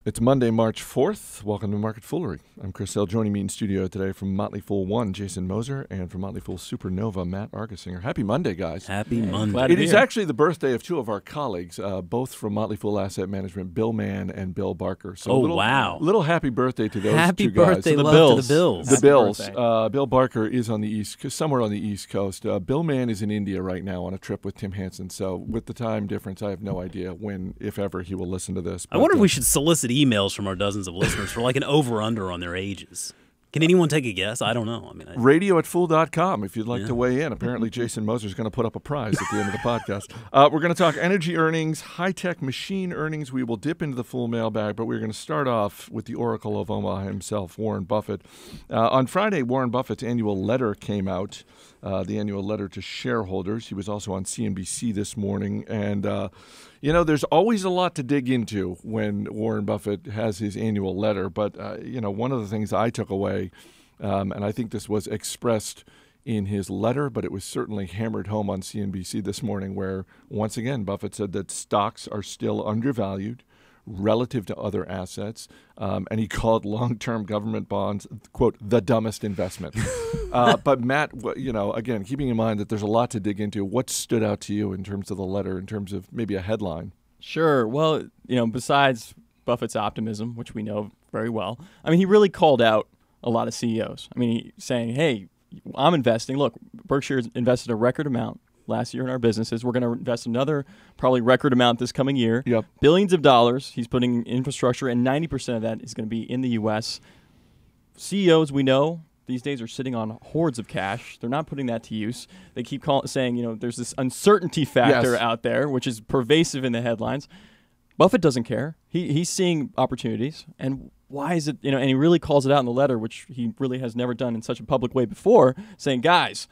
It's Monday, March 4th. Welcome to Market Foolery. I'm Chris L. Joining me in studio today from Motley Fool 1, Jason Moser, and from Motley Fool Supernova, Matt Argersinger. Happy Monday, guys. Happy Monday. It is actually the birthday of two of our colleagues, both from Motley Fool Asset Management, Bill Mann and Bill Barker. So wow. Little happy birthday to those happy two guys. Happy birthday to to the Bills. The Bills. Bill Barker is on the somewhere on the East Coast. Bill Mann is in India right now on a trip with Tim Hansen. So with the time difference, I have no idea when, if ever, he will listen to this. But I wonder if we should solicit emails from our dozens of listeners for like an over-under on their ages. Can anyone take a guess? I don't know. Radio@fool.com if you'd like to weigh in. Apparently, Jason Moser is going to put up a prize at the end of the podcast. We're going to talk energy earnings, high-tech machine earnings. We will dip into the Fool mailbag, but we're going to start off with the Oracle of Omaha himself, Warren Buffett. On Friday, Warren Buffett's annual letter came out, the annual letter to shareholders. He was also on CNBC this morning, and there's always a lot to dig into when Warren Buffett has his annual letter. But, one of the things I took away, and I think this was expressed in his letter, but it was certainly hammered home on CNBC this morning, where, once again, Buffett said that stocks are still undervalued relative to other assets, and he called long-term government bonds, quote, the dumbest investment. But Matt, again, keeping in mind that there's a lot to dig into, what stood out to you in terms of the letter, in terms of maybe a headline? Sure. Well, besides Buffett's optimism, which we know very well, he really called out a lot of CEOs. He's saying, hey, I'm investing. Look, Berkshire's invested a record amount last year in our businesses. We're going to invest another probably record amount this coming year. Yep. Billions of dollars he's putting in infrastructure, and 90% of that is going to be in the U.S. CEOs, we know, these days are sitting on hordes of cash. They're not putting that to use. They keep saying, there's this uncertainty factor out there, which is pervasive in the headlines. Buffett doesn't care. He's seeing opportunities. And why is it, and he really calls it out in the letter, which he really has never done in such a public way before, saying, guys,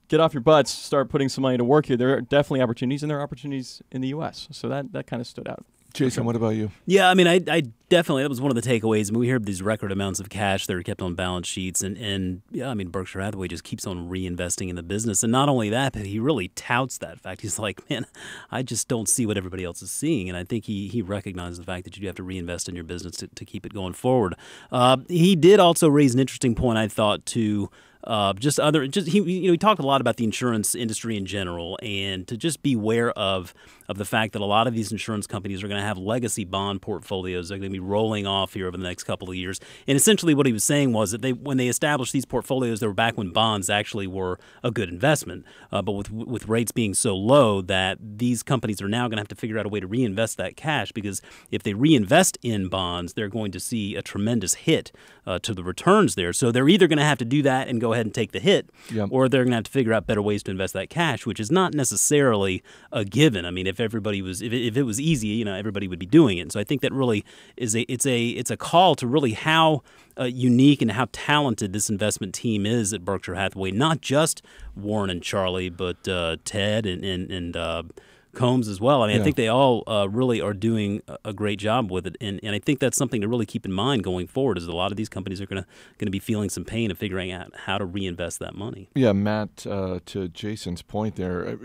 get off your butts, start putting some money to work here. There are definitely opportunities, and there are opportunities in the U.S. So that kind of stood out. Jason, what about you? Yeah, I definitely, that was one of the takeaways. We hear these record amounts of cash that are kept on balance sheets, and Berkshire Hathaway just keeps on reinvesting in the business. And not only that, but he really touts that fact. He's like, man, I just don't see what everybody else is seeing. And I think he recognizes the fact that you have to reinvest in your business to keep it going forward. He did also raise an interesting point, I thought, too. He talked a lot about the insurance industry in general, and to just be aware of the fact that a lot of these insurance companies are going to have legacy bond portfolios that are going to be rolling off here over the next couple of years. And essentially what he was saying was that when they established these portfolios, they were back when bonds actually were a good investment. But with rates being so low, that these companies are now going to have to figure out a way to reinvest that cash, because if they reinvest in bonds, they're going to see a tremendous hit to the returns there. So they're either going to have to do that and go ahead and take the hit, or they're going to have to figure out better ways to invest that cash, which is not necessarily a given. If it was easy, everybody would be doing it. And so I think that really is it's a call to really how unique and how talented this investment team is at Berkshire Hathaway. Not just Warren and Charlie, but Ted and Combs as well. I think they all really are doing a great job with it, and I think that's something to really keep in mind going forward. Is a lot of these companies are going to be feeling some pain of figuring out how to reinvest that money. Yeah, Matt, to Jason's point there,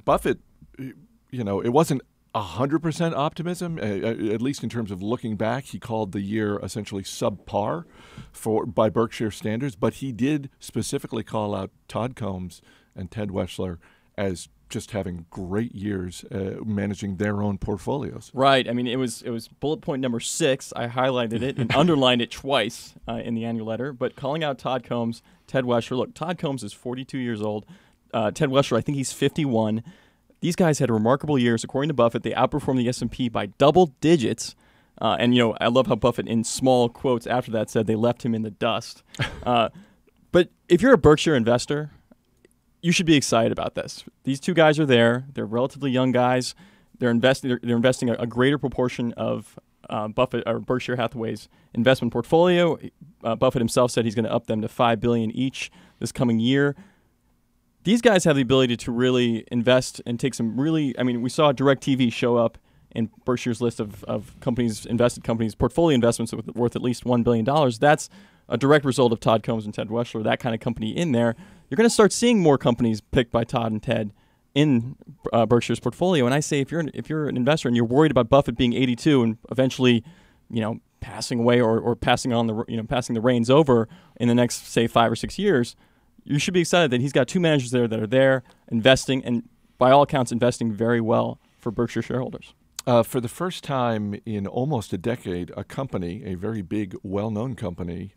Buffett, it wasn't 100% optimism, at least in terms of looking back. He called the year essentially subpar by Berkshire standards, but he did specifically call out Todd Combs and Ted Weschler as just having great years managing their own portfolios. Right. It was bullet point number 6. I highlighted it and underlined it twice in the annual letter. But calling out Todd Combs, Ted Weschler. Look, Todd Combs is 42 years old. Ted Weschler, I think he's 51. These guys had remarkable years. According to Buffett, they outperformed the S&P by double digits. And I love how Buffett, in small quotes after that, said they left him in the dust. But if you're a Berkshire investor, you should be excited about this. These two guys are there. They're relatively young guys. They're investing a greater proportion of Buffett or Berkshire Hathaway's investment portfolio. Buffett himself said he's going to up them to $5 billion each this coming year. These guys have the ability to really invest and take some really. We saw DirecTV show up in Berkshire's list of invested companies, portfolio investments worth at least $1 billion. That's a direct result of Todd Combs and Ted Weschler, that kind of company in there. You're going to start seeing more companies picked by Todd and Ted in Berkshire's portfolio. And I say, if you're an investor and you're worried about Buffett being 82 and eventually passing away or passing on passing the reins over in the next, say, 5 or 6 years, you should be excited that he's got two managers there that are there investing, and by all accounts investing very well for Berkshire shareholders. For the first time in almost a decade, a company, a very big, well-known company,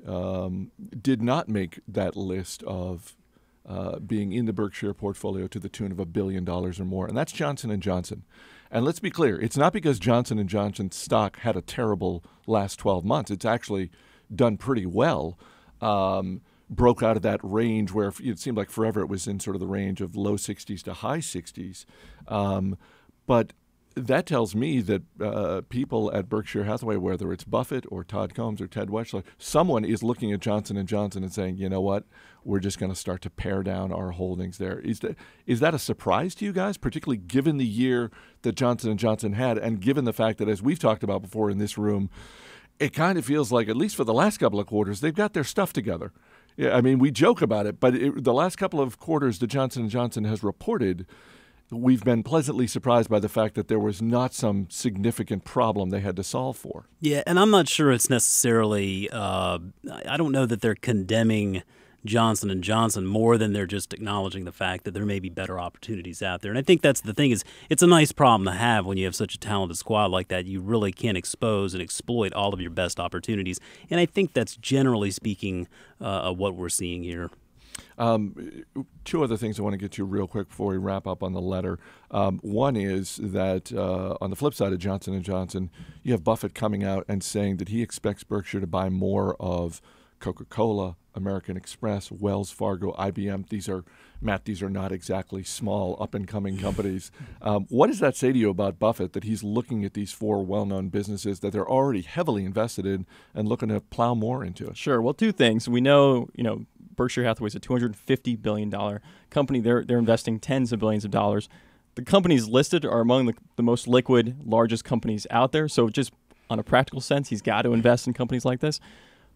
did not make that list of being in the Berkshire portfolio to the tune of $1 billion or more, and that's Johnson & Johnson. And let's be clear, it's not because Johnson & Johnson's stock had a terrible last 12 months. It's actually done pretty well. Broke out of that range where it seemed like forever it was in sort of the range of low 60s to high 60s. But that tells me that people at Berkshire Hathaway, whether it's Buffett or Todd Combs or Ted Weschler, someone is looking at Johnson & Johnson and saying, you know what, we're just going to start to pare down our holdings there. Is that a surprise to you guys, particularly given the year that Johnson & Johnson had and given the fact that, as we've talked about before in this room, it kind of feels like, at least for the last couple of quarters, they've got their stuff together. Yeah, I mean, we joke about it, but the last couple of quarters that Johnson & Johnson has reported, we've been pleasantly surprised by the fact that there was not some significant problem they had to solve for. Yeah, and I'm not sure it's necessarily I don't know that they're condemning Johnson & Johnson more than they're just acknowledging the fact that there may be better opportunities out there. And I think that's the thing, is it's a nice problem to have when you have such a talented squad like that. You really can expose and exploit all of your best opportunities. And I think that's generally speaking what we're seeing here. Two other things I want to get to real quick before we wrap up on the letter. One is that on the flip side of Johnson & Johnson, you have Buffett coming out and saying that he expects Berkshire to buy more of Coca-Cola, American Express, Wells Fargo, IBM. These are not exactly small, up-and-coming companies. What does that say to you about Buffett, that he's looking at these four well-known businesses that they're already heavily invested in and looking to plow more into it? Sure. Well, two things. We know, Berkshire Hathaway is a $250 billion company. They're investing tens of billions of dollars. The companies listed are among the most liquid, largest companies out there. So just on a practical sense, he's got to invest in companies like this.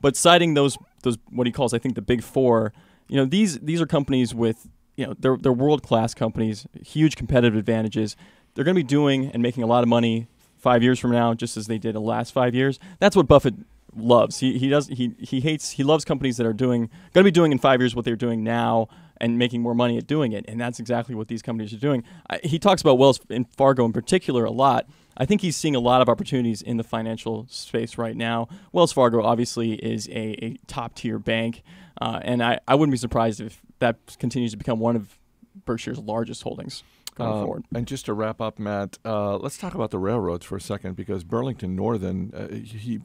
But citing those what he calls, I think, the big four, these are companies with, they're world-class companies, huge competitive advantages. They're going to be doing and making a lot of money 5 years from now, just as they did the last 5 years. That's what Buffett loves. He loves companies that are going to be doing in 5 years what they're doing now and making more money at doing it. And that's exactly what these companies are doing. He talks about Wells Fargo in particular a lot. I think he's seeing a lot of opportunities in the financial space right now. Wells Fargo obviously is a top-tier bank, and I wouldn't be surprised if that continues to become one of Berkshire's largest holdings going forward. And just to wrap up, Matt, let's talk about the railroads for a second, because Burlington Northern,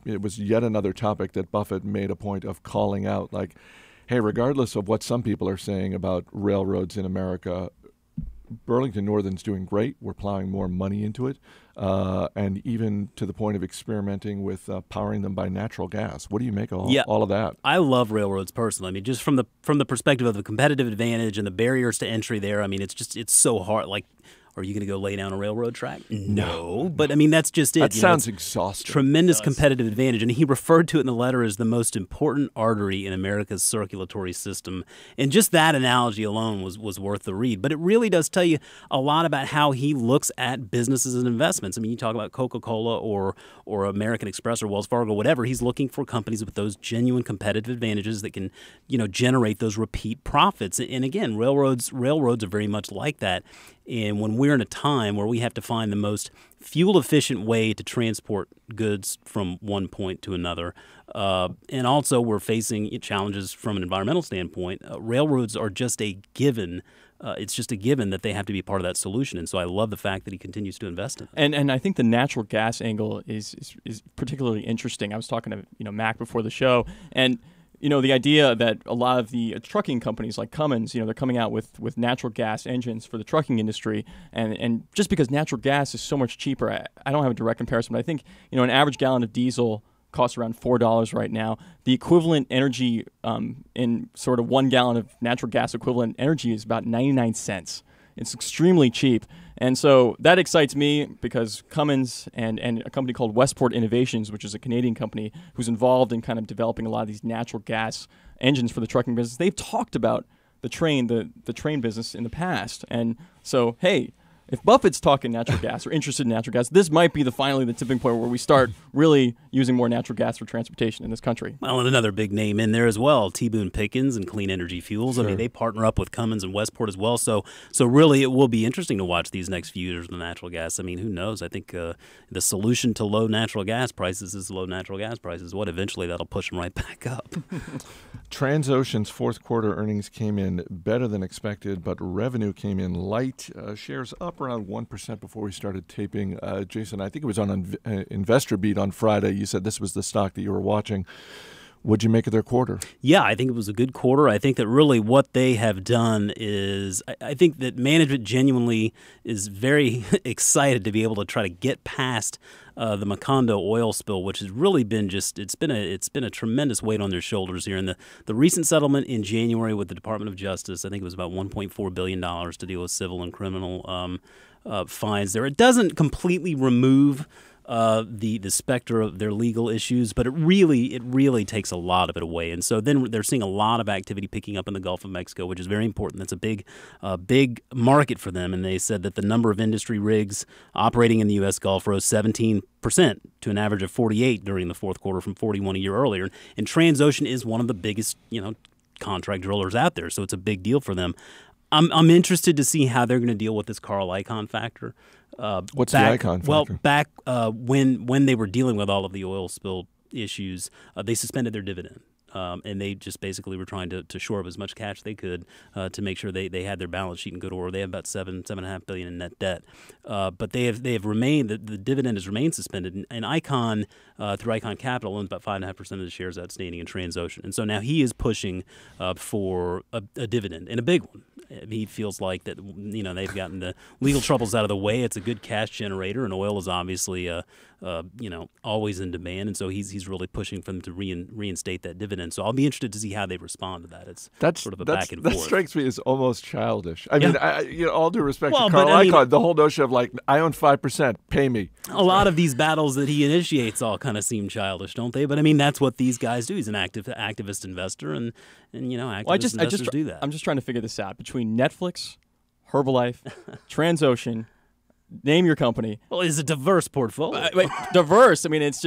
it was yet another topic that Buffett made a point of calling out. Like, hey, regardless of what some people are saying about railroads in America, Burlington Northern's doing great. We're plowing more money into it, and even to the point of experimenting with powering them by natural gas. What do you make of all of that? I love railroads personally. I mean, just from the perspective of the competitive advantage and the barriers to entry there. I mean, it's so hard. Like, are you going to go lay down a railroad track? No. But, I mean, that's just it. That sounds exhausting. Tremendous competitive advantage. And he referred to it in the letter as the most important artery in America's circulatory system. And just that analogy alone was worth the read. But it really does tell you a lot about how he looks at businesses and investments. I mean, you talk about Coca-Cola or American Express or Wells Fargo, whatever. He's looking for companies with those genuine competitive advantages that can, generate those repeat profits. And again, railroads are very much like that. And when we're in a time where we have to find the most fuel-efficient way to transport goods from one point to another, and also we're facing challenges from an environmental standpoint, railroads are just a given. It's just a given that they have to be part of that solution. And so I love the fact that he continues to invest in it. And I think the natural gas angle is particularly interesting. I was talking to Mac before the show, and the idea that a lot of the trucking companies like Cummins, they're coming out with natural gas engines for the trucking industry. And just because natural gas is so much cheaper, I don't have a direct comparison, but I think, an average gallon of diesel costs around $4 right now. The equivalent energy in sort of 1 gallon of natural gas equivalent energy is about 99 cents. It's extremely cheap. And so that excites me because Cummins and a company called Westport Innovations, which is a Canadian company who's involved in kind of developing a lot of these natural gas engines for the trucking business, they've talked about the train business in the past. And so, hey, if Buffett's talking natural gas or interested in natural gas, this might be finally the tipping point where we start really using more natural gas for transportation in this country. Well, and another big name in there as well, T. Boone Pickens and Clean Energy Fuels. Sure. I mean, they partner up with Cummins and Westport as well. So really, it will be interesting to watch these next few years of the natural gas. I mean, who knows? I think the solution to low natural gas prices is low natural gas prices. What eventually that'll push them right back up. Transocean's fourth quarter earnings came in better than expected, but revenue came in light. Shares up around 1% before we started taping. Jason, I think it was on Investor Beat on Friday. You said this was the stock that you were watching. What'd you make of their quarter? Yeah, I think it was a good quarter. I think that really what they have done is I think that management genuinely is very excited to be able to try to get past the Macondo oil spill, which has really been it's been a tremendous weight on their shoulders here. And the recent settlement in January with the Department of Justice, I think it was about $1.4 billion to deal with civil and criminal fines there. It doesn't completely remove the specter of their legal issues, but it really takes a lot of it away. And so then they're seeing a lot of activity picking up in the Gulf of Mexico, which is very important. That's a big market for them. And they said that the number of industry rigs operating in the U.S. Gulf rose 17% to an average of 48 during the fourth quarter from 41 a year earlier. And Transocean is one of the biggest, contract drillers out there, so it's a big deal for them. I'm interested to see how they're going to deal with this Carl Icahn factor. What's the Icahn factor? Well, back when they were dealing with all of the oil spill issues, they suspended their dividend. And they just basically were trying to shore up as much cash they could to make sure they had their balance sheet in good order. They have about $7.5 billion in net debt, but they have remained. The dividend has remained suspended. And Icahn, through Icahn Capital, owns about 5.5% of the shares outstanding in Transocean. And so now he is pushing for a dividend, and a big one. He feels like that they've gotten the legal troubles out of the way. It's a good cash generator, and oil is obviously always in demand, and so he's really pushing for them to reinstate that dividend. So I'll be interested to see how they respond to that. That's sort of a back and forth. That strikes me as almost childish. I mean, all due respect to Carl Icahn, the whole notion of I own 5%, pay me. A lot of these battles that he initiates all kind of seem childish, don't they? But I mean, that's what these guys do. He's an activist investor, and activist investors do that. I'm just trying to figure this out between Netflix, Herbalife, Transocean. Name your company. Well, it's a diverse portfolio. Diverse. I mean, it's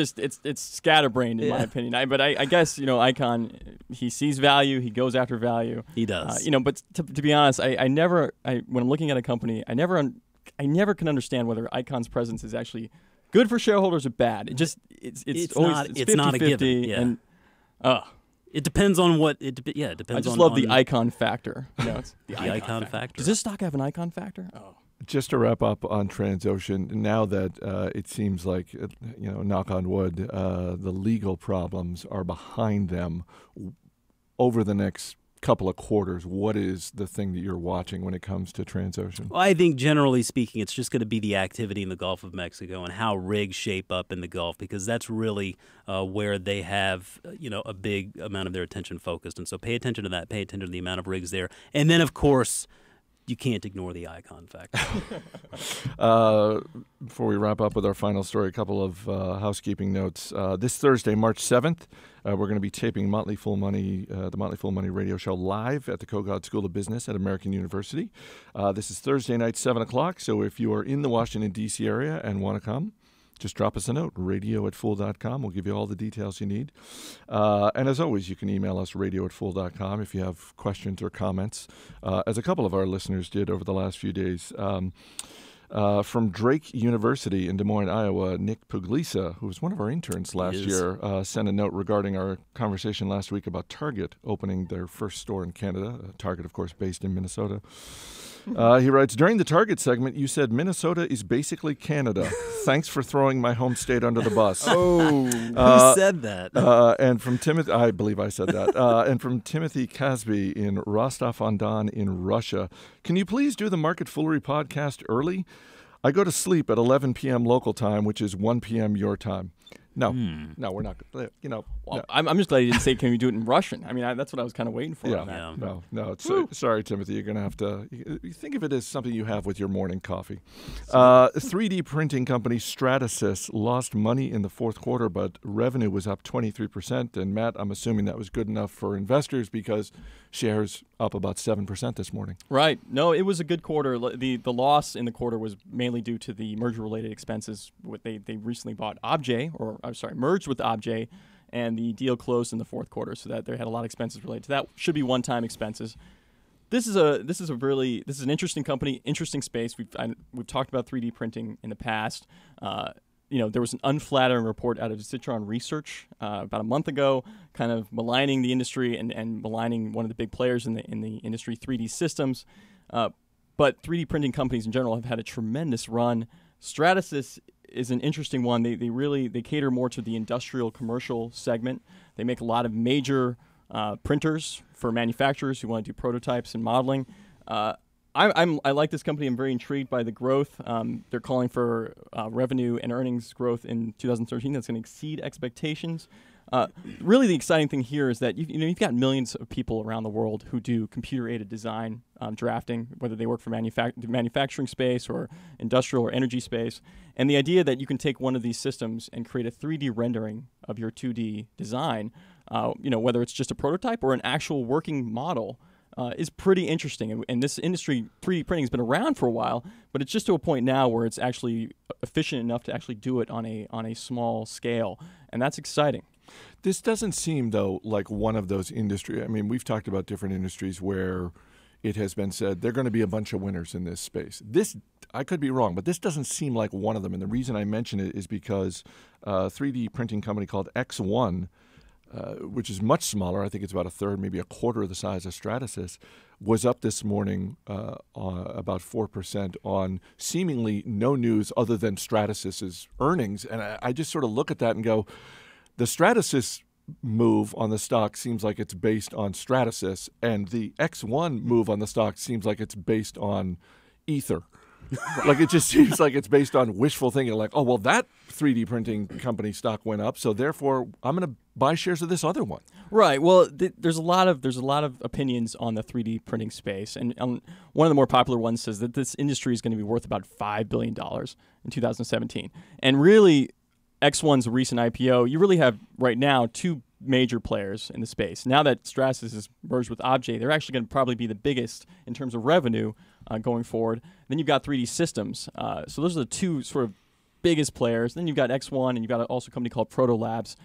scatterbrained in my opinion. But I guess Icahn, he sees value. He goes after value. He does. But to be honest, when I'm looking at a company, I never can understand whether Icahn's presence is actually good for shareholders or bad. It's always 50-50, not a given. Yeah. And it depends on what it depends on. I just love the Icahn factor. It's the Icahn factor. Does this stock have an Icahn factor? Oh. Just to wrap up on Transocean, now that it seems like, knock on wood, the legal problems are behind them, over the next couple of quarters, what is the thing that you're watching when it comes to Transocean? Well, I think generally speaking, it's just going to be the activity in the Gulf of Mexico and how rigs shape up in the Gulf, because that's really where they have a big amount of their attention focused. And so pay attention to that. Pay attention to the amount of rigs there. And then, of course, you can't ignore the Icahn factor. Before we wrap up with our final story, a couple of housekeeping notes. This Thursday, March 7th, we're going to be taping the Motley Fool Money radio show live at the Kogod School of Business at American University. This is Thursday night, 7 o'clock. So if you are in the Washington, D.C. area and want to come, just drop us a note, radio@fool.com. We'll give you all the details you need. And as always, you can email us, radio@fool.com, if you have questions or comments, as a couple of our listeners did over the last few days. From Drake University in Des Moines, Iowa, Nick Puglisa, who was one of our interns last year, sent a note regarding our conversation last week about Target opening their first store in Canada. Target, of course, based in Minnesota. He writes, during the Target segment, you said Minnesota is basically Canada. Thanks for throwing my home state under the bus. Oh, who said that? And from Timothy, I believe I said that. And from Timothy Casby in Rostov-on-Don in Russia, can you please do the Market Foolery podcast early? I go to sleep at 11 p.m. local time, which is 1 p.m. your time. No, no, we're not. Well, Well, no. I'm just glad you didn't say, can we do it in Russian? I mean, that's what I was kind of waiting for Yeah, on that. no. Sorry, Timothy. You're going to have to you think of it as something you have with your morning coffee. 3D printing company Stratasys lost money in the fourth quarter, but revenue was up 23%. And Matt, I'm assuming that was good enough for investors because shares up about 7% this morning. Right. No, it was a good quarter. The loss in the quarter was mainly due to the merger-related expenses. They recently bought merged with Objet, and the deal closed in the fourth quarter, so that they had a lot of expenses related to that. Should be one-time expenses. This is an interesting company, interesting space. We've talked about 3D printing in the past. There was an unflattering report out of Citron Research about a month ago, kind of maligning the industry and maligning one of the big players in the industry, 3D Systems. But 3D printing companies in general have had a tremendous run. Stratasys is an interesting one. They cater more to the industrial commercial segment. They make a lot of major printers for manufacturers who want to do prototypes and modeling. I like this company. I'm very intrigued by the growth. They're calling for revenue and earnings growth in 2013 that's going to exceed expectations. Really, the exciting thing here is that you've got millions of people around the world who do computer-aided design, drafting, whether they work for the manufacturing space or industrial or energy space. And the idea that you can take one of these systems and create a 3D rendering of your 2D design, whether it's just a prototype or an actual working model, is pretty interesting. And this industry, 3D printing, has been around for a while, but it's just to a point now where it's actually efficient enough to actually do it on a small scale, and that's exciting. This doesn't seem, though, like one of those industries. I mean, we've talked about different industries where it has been said there are going to be a bunch of winners in this space. This, I could be wrong, but this doesn't seem like one of them. And the reason I mention it is because a 3D printing company called X1, which is much smaller, I think it's about a third, maybe a quarter of the size of Stratasys, was up this morning about 4% on seemingly no news other than Stratasys' earnings. And I just sort of look at that and go, the Stratasys move on the stock seems like it's based on Stratasys, and the X1 move on the stock seems like it's based on Ether. Like it just seems like it's based on wishful thinking, like, oh, well, that 3D printing company stock went up, so therefore I'm going to buy shares of this other one. Right. Well, there's a lot of opinions on the 3D printing space, and one of the more popular ones says that this industry is going to be worth about $5 billion in 2017. And really, X1's recent IPO, you really have right now two major players in the space. Now that Stratasys is merged with Objet, they're actually going to probably be the biggest in terms of revenue going forward. Then you've got 3D Systems. So those are the two sort of biggest players. Then you've got X1, and you've got also a company called Proto Labs.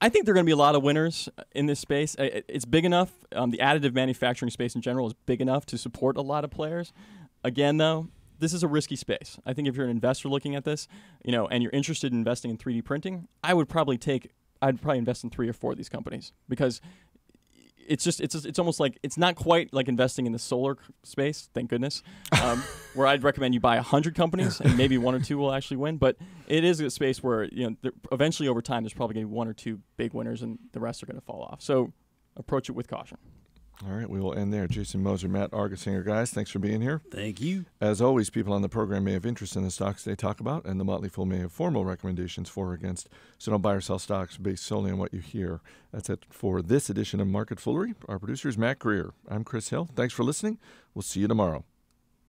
I think there are going to be a lot of winners in this space. It's big enough. The additive manufacturing space in general is big enough to support a lot of players. Again, though, this is a risky space. I think if you're an investor looking at this, and you're interested in investing in 3D printing, I'd probably invest in 3 or 4 of these companies, because it's almost like it's not quite like investing in the solar space, thank goodness, where I'd recommend you buy 100 companies and maybe 1 or 2 will actually win. But it is a space where eventually over time there's probably going to be 1 or 2 big winners and the rest are going to fall off. So approach it with caution. All right, we will end there. Jason Moser, Matt Argersinger, guys, thanks for being here. Thank you. As always, people on the program may have interest in the stocks they talk about, and the Motley Fool may have formal recommendations for or against, so don't buy or sell stocks based solely on what you hear. That's it for this edition of Market Foolery. Our producer is Matt Greer. I'm Chris Hill. Thanks for listening. We'll see you tomorrow.